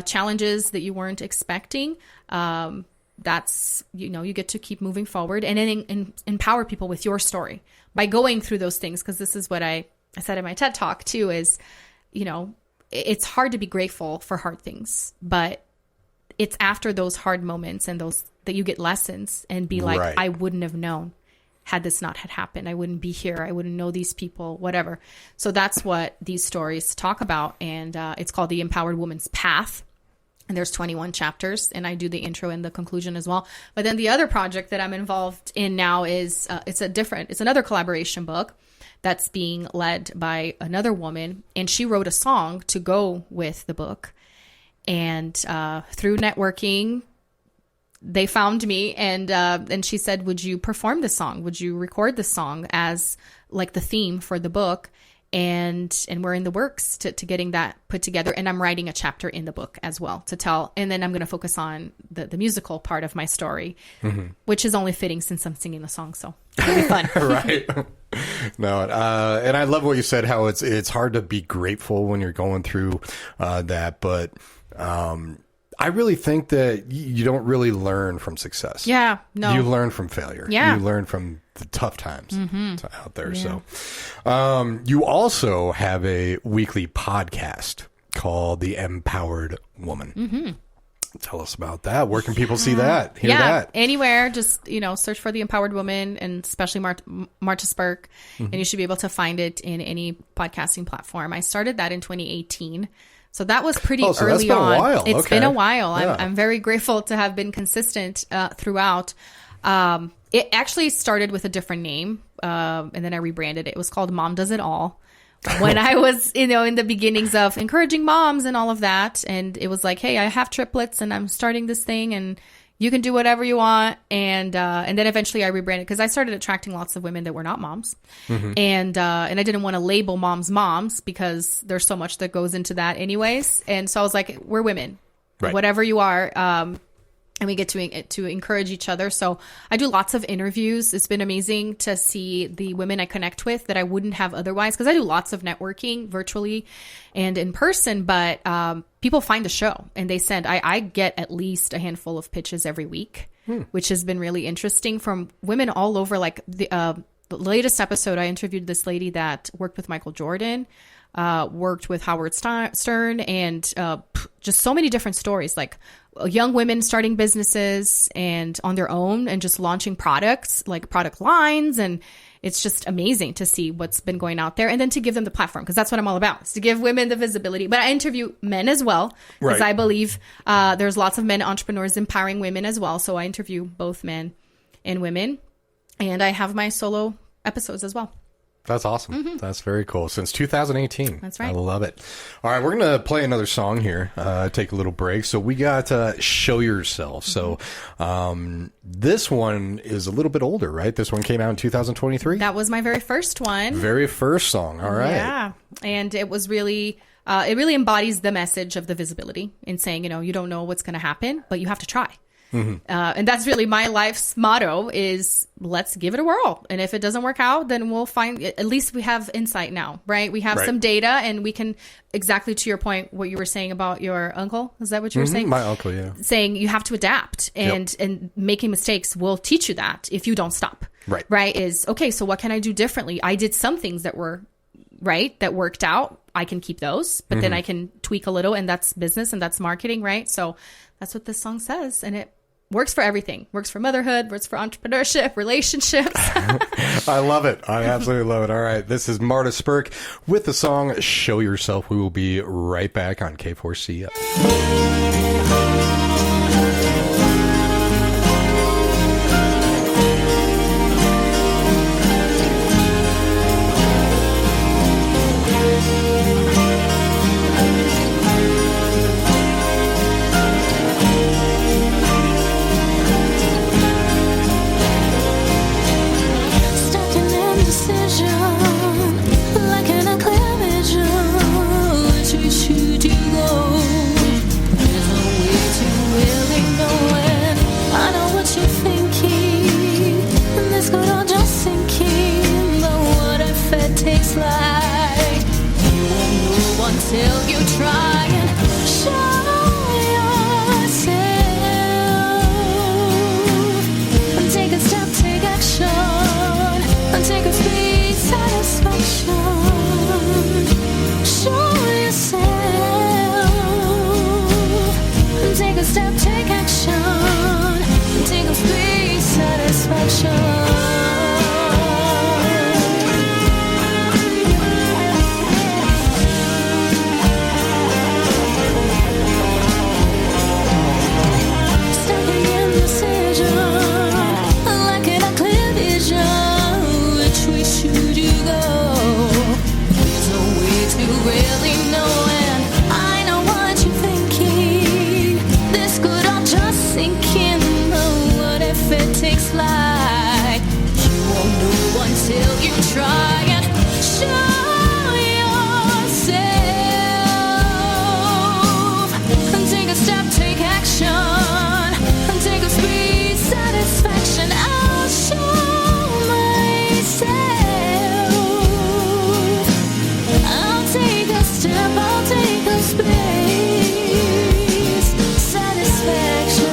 challenges that you weren't expecting, that's, you get to keep moving forward and then empower people with your story by going through those things. Because this is what I said in my TED Talk too, is, it's hard to be grateful for hard things, but it's after those hard moments and those that you get lessons and be like, I wouldn't have known had this not had happened. I wouldn't be here. I wouldn't know these people, whatever. So that's what these stories talk about. And it's called The Empowered Woman's Path. And there's 21 chapters, and I do the intro and the conclusion as well. But then the other project that I'm involved in now is it's another collaboration book that's being led by another woman, and she wrote a song to go with the book. And through networking, they found me, and she said, "Would you perform the song? Would you record the song as like the theme for the book?" And we're in the works to getting that put together. And I'm writing a chapter in the book as well to tell. And then I'm going to focus on the musical part of my story, which is only fitting since I'm singing the song. So it'll be fun. Right. No. And I love what you said, how it's hard to be grateful when you're going through that. But I really think that you don't really learn from success. Yeah. No. You learn from failure. Yeah. You learn from the tough times out there. Yeah. So you also have a weekly podcast called The Empowered Woman. Tell us about that. Where can people see that? Hear that? Anywhere. Just, search for The Empowered Woman, and especially Marta Spirk, and you should be able to find it in any podcasting platform. I started that in 2018. So that was pretty early on. A while. It's been a while. Yeah. I'm very grateful to have been consistent throughout. It actually started with a different name, and then I rebranded it. It was called Mom Does It All. When I was, in the beginnings of encouraging moms and all of that. And it was like, hey, I have triplets and I'm starting this thing and you can do whatever you want. And then eventually I rebranded because I started attracting lots of women that were not moms. And I didn't want to label moms because there's so much that goes into that anyways. And so I was like, we're women, whatever you are. And we get to encourage each other. So I do lots of interviews. It's been amazing to see the women I connect with that I wouldn't have otherwise, because I do lots of networking virtually and in person. But people find the show and they send. I get at least a handful of pitches every week, which has been really interesting from women all over. Like the latest episode, I interviewed this lady that worked with Michael Jordan, worked with Howard Stern, and just so many different stories, like young women starting businesses and on their own and just launching products, like product lines. And it's just amazing to see what's been going out there and then to give them the platform, because that's what I'm all about, is to give women the visibility. But I interview men as well, because I believe there's lots of men entrepreneurs empowering women as well. So I interview both men and women, and I have my solo episodes as well. That's awesome. That's very cool. Since 2018. That's right. I love it. All right, we're going to play another song here, take a little break. So we got Show Yourself. So this one is a little bit older, right? This one came out in 2023? That was my very first one. Very first song. All right. Yeah. And it was really, it really embodies the message of the visibility in saying, you don't know what's going to happen, but you have to try. And that's really my life's motto, is let's give it a whirl. And if it doesn't work out, then we'll find, at least we have insight now, right? We have some data, and we can, exactly to your point, what you were saying about your uncle. Is that what you were saying? My uncle, yeah. Saying you have to adapt, and making mistakes will teach you that if you don't stop. Right. Is, okay, so what can I do differently? I did some things that were right, that worked out. I can keep those, but then I can tweak a little, and that's business and that's marketing, right? So that's what this song says. And works for everything. Works for motherhood, works for entrepreneurship, relationships. I love it. I absolutely love it. All right. This is Marta Spirk with the song Show Yourself. We will be right back on K4CO. Till you try and show yourself and take a step, take action, and take a sweet satisfaction. Show yourself and take a step, take action, and take a sweet satisfaction. Till you try and show yourself and take a step, take action, and take a sweet satisfaction. I'll show myself. I'll take a step, I'll take a space satisfaction.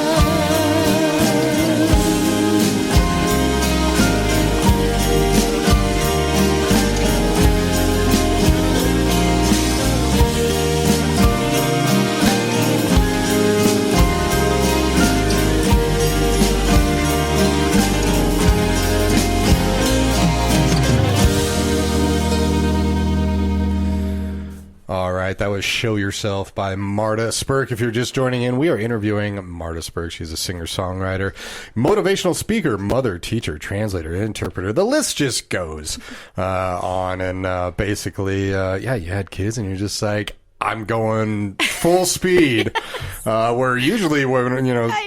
All right, that was Show Yourself by Marta Spirk. If you're just joining in, we are interviewing Marta Spirk. She's a singer-songwriter, motivational speaker, mother, teacher, translator, interpreter. The list just goes on. And basically, you had kids and you're just like, I'm going full speed. Where usually when,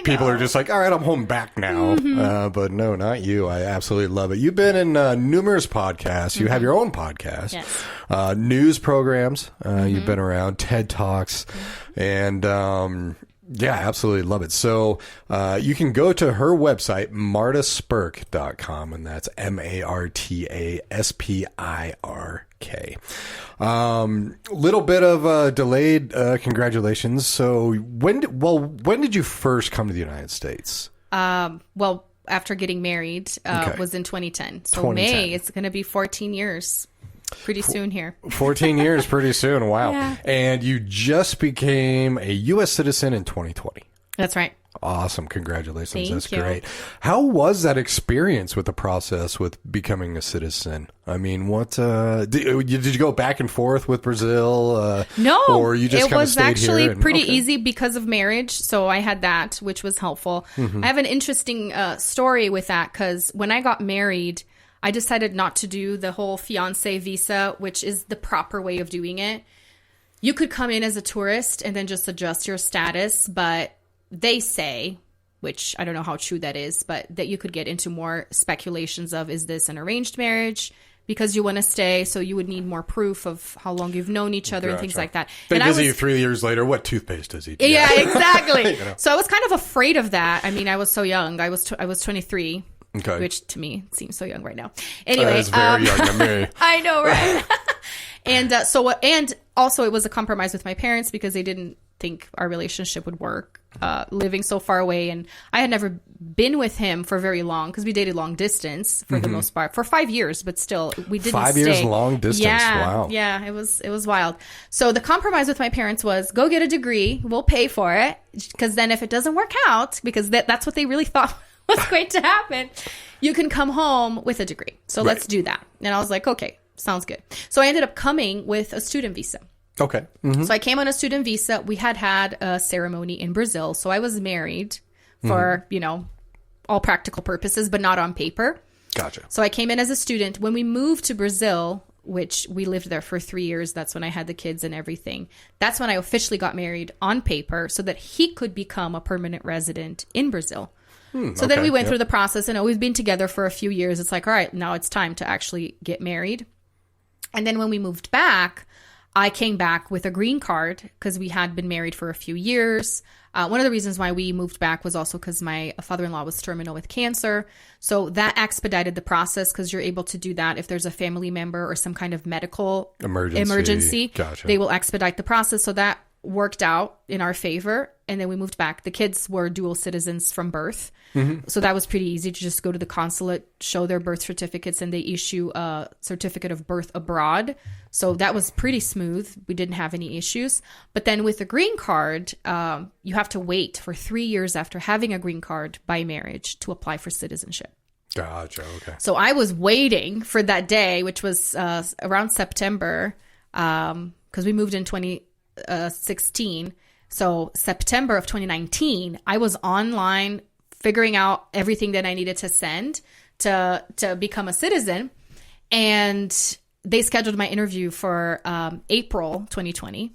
people are just like, all right, I'm home back now. Mm-hmm. But no, not you. I absolutely love it. You've been in numerous podcasts. You have your own podcast. Yes. News programs. You've been around TED Talks, and absolutely love it. So you can go to her website, martaspirk.com, and that's MartaSpirk. Little bit of delayed congratulations. So when did you first come to the United States? Well, after getting married, was in 2010. So 2010. May, it's going to be 14 years. Pretty soon here. 14 years, pretty soon. Wow. Yeah. And you just became a U.S. citizen in 2020. That's right. Awesome. Congratulations. Thank That's you. great. How was that experience with the process with becoming a citizen? I mean, what did you go back and forth with Brazil? No, or you just it kind of was stayed actually here and, pretty easy because of marriage. So I had that, which was helpful. Mm-hmm. I have an interesting story with that because when I got married, I decided not to do the whole fiancé visa, which is the proper way of doing it. You could come in as a tourist and then just adjust your status, but they say, which I don't know how true that is, but that you could get into more speculations of, is this an arranged marriage? Because you want to stay, so you would need more proof of how long you've known each other and things like that. They And I visit was- you 3 years later. What toothpaste does he do? Yeah, exactly. You know. So I was kind of afraid of that. I mean, I was so young. I was 23. Okay. Which to me seems so young right now. Anyway, That is very young to me. I know, right? And also it was a compromise with my parents because they didn't think our relationship would work. Living so far away, and I had never been with him for very long because we dated long distance for the most part for 5 years, but still we didn't 5 stay. years long distance. Yeah, Wow. yeah, it was wild. So the compromise with my parents was go get a degree, we'll pay for it, because then if it doesn't work out, because that's what they really thought was going to happen, you can come home with a degree. So let's do that. And I was like, okay, sounds good. So I ended up coming with a student visa. Okay. So I came on a student visa. We had a ceremony in Brazil. So I was married for, all practical purposes, but not on paper. Gotcha. So I came in as a student. When we moved to Brazil, which we lived there for 3 years, that's when I had the kids and everything. That's when I officially got married on paper so that he could become a permanent resident in Brazil. So then we went through the process, and we've been together for a few years. It's like, all right, now it's time to actually get married. And then when we moved back, I came back with a green card because we had been married for a few years. One of the reasons why we moved back was also because my father-in-law was terminal with cancer. So that expedited the process because you're able to do that if there's a family member or some kind of medical emergency. Gotcha. They will expedite the process. So that worked out in our favor. And then we moved back. The kids were dual citizens from birth. So that was pretty easy to just go to the consulate, show their birth certificates, and they issue a certificate of birth abroad. So that was pretty smooth. We didn't have any issues. But then with the green card, you have to wait for 3 years after having a green card by marriage to apply for citizenship. Gotcha. Okay. So I was waiting for that day, which was around September, because we moved in 2016. So September of 2019, I was online figuring out everything that I needed to send to become a citizen. And they scheduled my interview for April 2020.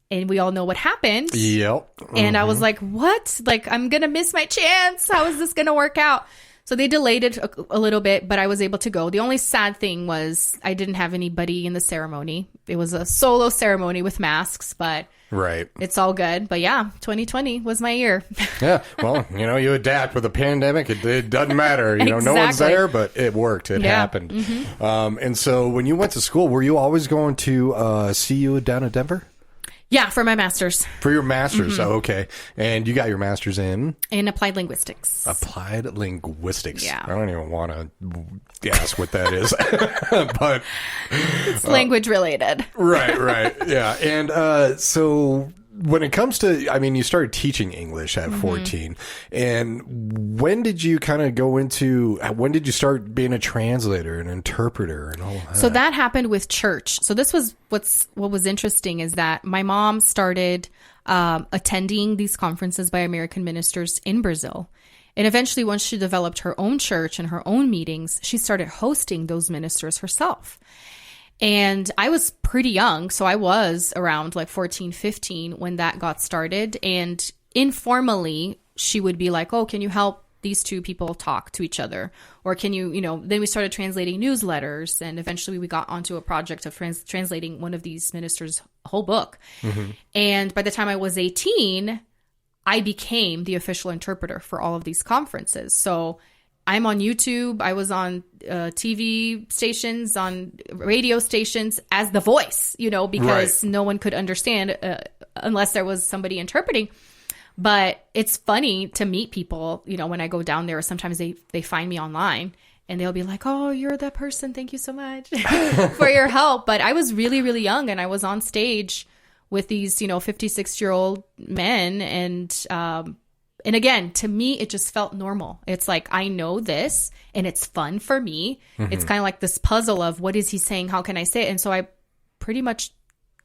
And we all know what happened. Yep. And I was like, what? Like, I'm going to miss my chance. How is this going to work out? So they delayed it a little bit, but I was able to go. The only sad thing was I didn't have anybody in the ceremony. It was a solo ceremony with masks, but right. It's all good. But yeah, 2020 was my year. Yeah. Well, you adapt with a pandemic. It doesn't matter. No one's there, but it worked. It happened. And so when you went to school, were you always going to CU down in Denver? Yeah, for my master's. For your master's. Oh, okay. And you got your master's in? In applied linguistics. Applied linguistics. Yeah. I don't even want to ask what that is. But it's language related. Right. Yeah. And so when it comes to, you started teaching English at 14. And when did you kind of when did you start being a translator and interpreter and all that? So that happened with church. So this was what was interesting is that my mom started attending these conferences by American ministers in Brazil. And eventually, once she developed her own church and her own meetings, she started hosting those ministers herself. And I was pretty young, so I was around like 14, 15 when that got started. And informally, she would be like, oh, can you help these two people talk to each other? Or can you, then we started translating newsletters. And eventually we got onto a project of translating one of these ministers' whole book. And by the time I was 18, I became the official interpreter for all of these conferences. So I'm on YouTube. I was on TV stations, on radio stations as the voice, because no one could understand unless there was somebody interpreting. But it's funny to meet people, when I go down there. Sometimes they find me online and they'll be like, oh, you're that person. Thank you so much for your help. But I was really, really young and I was on stage with these, 56-year-old men. And again, to me, it just felt normal. It's like, I know this and it's fun for me. It's kind of like this puzzle of what is he saying? How can I say it? And so I pretty much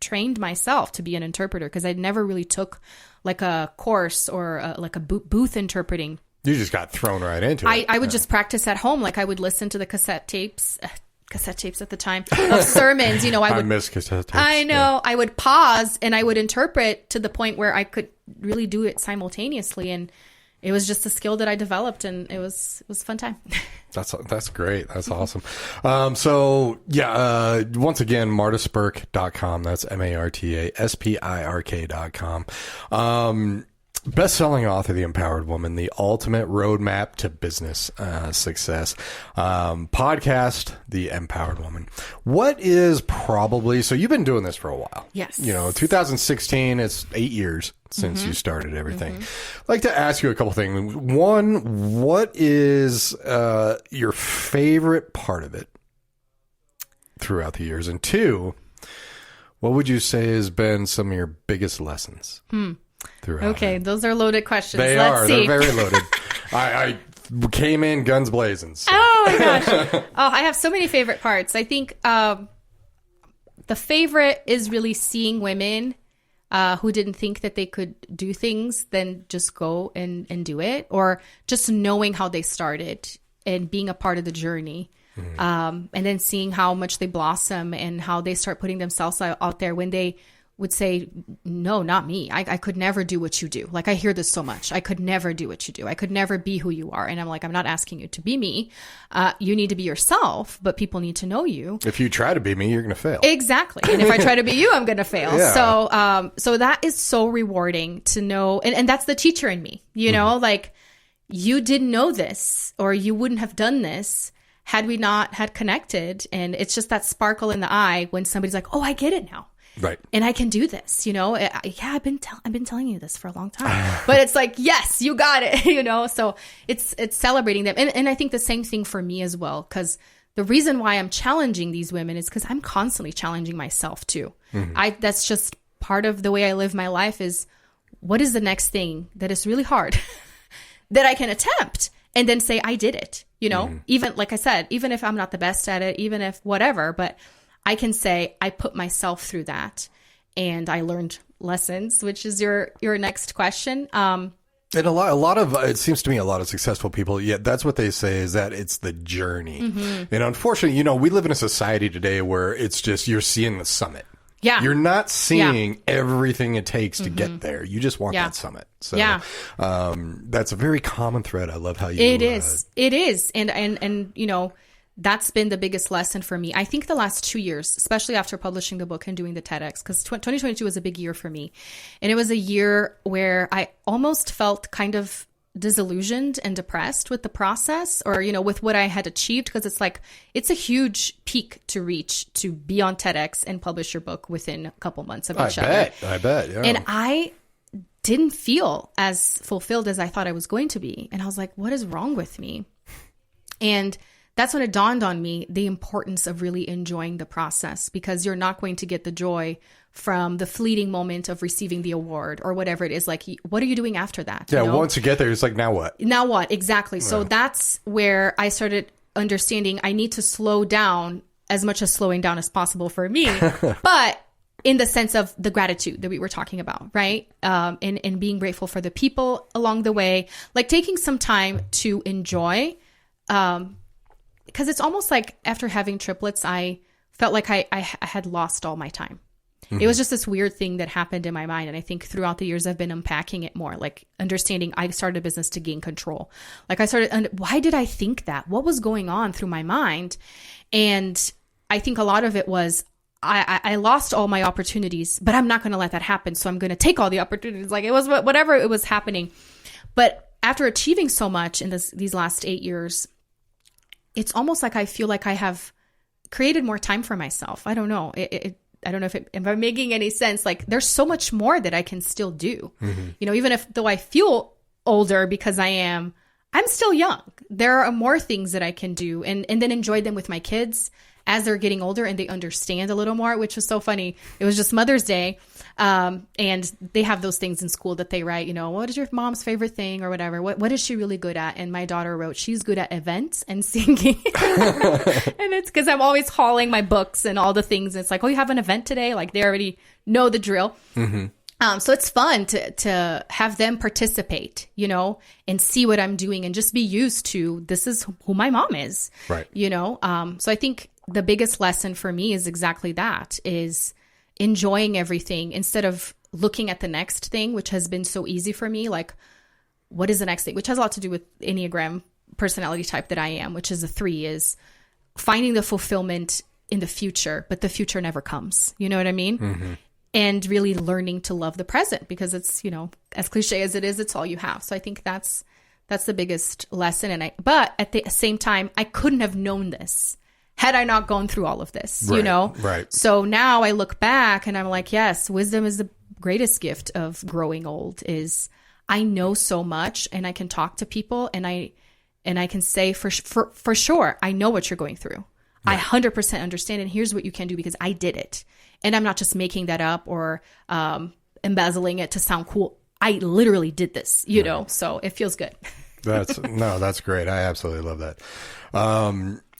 trained myself to be an interpreter because I never really took like a course or like a booth interpreting. You just got thrown right into it. I would just practice at home. Like I would listen to the cassette tapes at the time of sermons. I miss cassette tapes. I know. Yeah. I would pause and I would interpret to the point where I could really do it simultaneously. And it was just a skill that I developed and it was a fun time. That's great. That's awesome. So yeah, once again, martaspirk.com. That's MartaSpirk.com. Best-selling author, The Empowered Woman, the ultimate roadmap to business success. Podcast, The Empowered Woman. What is probably, so you've been doing this for a while. Yes. 2016, it's 8 years since you started everything. I'd like to ask you a couple things. One, what is your favorite part of it throughout the years? And two, what would you say has been some of your biggest lessons? Okay, those are loaded questions. Let's see. They're very loaded. I came in guns blazing. So. Oh my gosh. I have so many favorite parts. I think the favorite is really seeing women who didn't think that they could do things, then just go and do it, or just knowing how they started and being a part of the journey. And then seeing how much they blossom and how they start putting themselves out there when they would say, no, not me. I could never do what you do. Like, I hear this so much. I could never do what you do. I could never be who you are. And I'm like, I'm not asking you to be me. You need to be yourself, but people need to know you. If you try to be me, you're going to fail. Exactly. And if I try to be you, I'm going to fail. Yeah. So that is so rewarding to know. And that's the teacher in me, you know, like, you didn't know this, or you wouldn't have done this had we not had connected. And it's just that sparkle in the eye when somebody's like, oh, I get it now. Right. And I can do this, you know. I've been telling you this for a long time. But it's like, yes, you got it, you know. So it's celebrating them. And I think the same thing for me as well, because the reason why I'm challenging these women is because I'm constantly challenging myself too. That's just part of the way I live my life, is what is the next thing that is really hard that I can attempt and then say, I did it, you know. Even, like I said, even if I'm not the best at it, even if whatever, but I can say I put myself through that and I learned lessons, which is your next question. And a lot of, it seems to me, a lot of successful people, that's what they say, is that it's the journey. And unfortunately, you know, we live in a society today where it's just, you're seeing the summit. Yeah. You're not seeing everything it takes to get there. You just want that summit. So that's a very common thread. I love how you It is. And you know, that's been the biggest lesson for me. I think the last 2 years, especially after publishing the book and doing the TEDx, because 2022 was a big year for me. And it was a year where I almost felt kind of disillusioned and depressed with the process, or, you know, with what I had achieved, because it's like, it's a huge peak to reach, to be on TEDx and publish your book within a couple months of each other. I bet. Yeah. And I didn't feel as fulfilled as I thought I was going to be. And I was like, what is wrong with me? And that's when it dawned on me the importance of really enjoying the process, because you're not going to get the joy from the fleeting moment of receiving the award or whatever it is. Like, what are you doing after that? Yeah, you know? Once you get there, it's like, now what? Now what? Exactly. Yeah. So that's where I started understanding I need to slow down as much as slowing down as possible for me, but in the sense of the gratitude that we were talking about, right? And being grateful for the people along the way, like taking some time to enjoy, because it's almost like after having triplets, I felt like I had lost all my time. It was just this weird thing that happened in my mind. And I think throughout the years, I've been unpacking it more, like understanding I started a business to gain control. Like why did I think that? What was going on through my mind? And I think a lot of it was, I lost all my opportunities, but I'm not going to let that happen. So I'm going to take all the opportunities. Like, it was whatever it was happening. But after achieving so much in these last 8 years, it's almost like I feel like I have created more time for myself. I don't know. I don't know if I'm making any sense. Like, there's so much more that I can still do. You know, even though I feel older because I'm still young. There are more things that I can do and then enjoy them with my kids as they're getting older and they understand a little more, which was so funny. It was just Mother's Day. And they have those things in school that they write, you know, what is your mom's favorite thing or whatever? What is she really good at? And my daughter wrote, she's good at events and singing. And it's because I'm always hauling my books and all the things. It's like, oh, you have an event today? Like, they already know the drill. So it's fun to have them participate, you know, and see what I'm doing and just be used to, this is who my mom is, right? You know? So I think the biggest lesson for me is exactly that, is enjoying everything instead of looking at the next thing, which has been so easy for me. Like, what is the next thing? Which has a lot to do with Enneagram personality type that I am, which is a 3, is finding the fulfillment in the future, but the future never comes. You know what I mean? and really learning to love the present, because it's, as cliche as it is, it's all you have. So I think that's the biggest lesson. But at the same time, I couldn't have known this had I not gone through all of this, Right. So now I look back and I'm like, yes, wisdom is the greatest gift of growing old. Is I know so much, and I can talk to people, and I can say for sure, I know what you're going through. Yeah. I 100% understand, and here's what you can do because I did it. And I'm not just making that up or embezzling it to sound cool. I literally did this, so it feels good. That's great. I absolutely love that.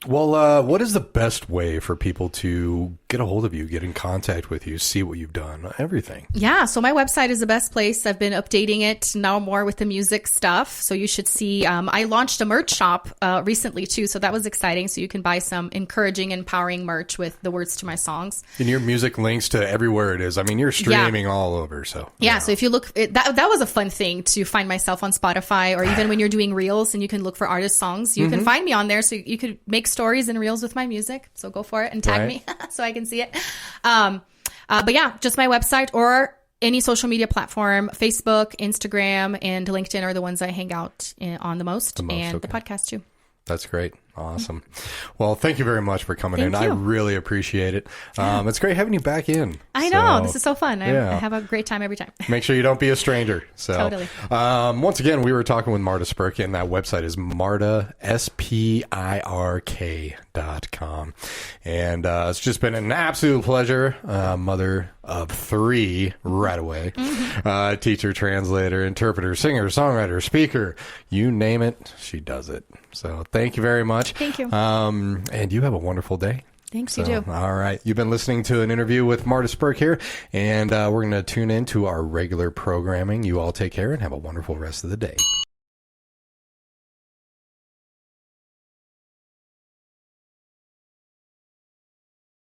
Well, what is the best way for people to get a hold of you, get in contact with you, see what you've done, everything? Yeah, so my website is the best place. I've been updating it now more with the music stuff. So you should see, I launched a merch shop recently too. So that was exciting. So you can buy some encouraging, empowering merch with the words to my songs. And your music links to everywhere it is. I mean, you're streaming all over. So yeah, so if you look, that was a fun thing to find myself on Spotify, or even when you're doing reels and you can look for artist songs, you can find me on there. So you could make stories and reels with my music. So go for it and tag me so I can see it. But yeah, just my website or any social media platform. Facebook, Instagram, and LinkedIn are the ones I hang out on the most, and the podcast too. That's great. Awesome. Well, thank you very much for coming in. I really appreciate it. It's great having you back in. I know. This is so fun. I have a great time every time. Make sure you don't be a stranger. So, totally. Once again, we were talking with Marta Spirk, and that website is Marta, SPIRK.com. And it's just been an absolute pleasure. Mother of 3 right away. Teacher, translator, interpreter, singer, songwriter, speaker. You name it, she does it. So thank you very much. Thank you. And you have a wonderful day. Thanks, you too. All right. You've been listening to an interview with Marta Spirk here, and we're going to tune in to our regular programming. You all take care and have a wonderful rest of the day.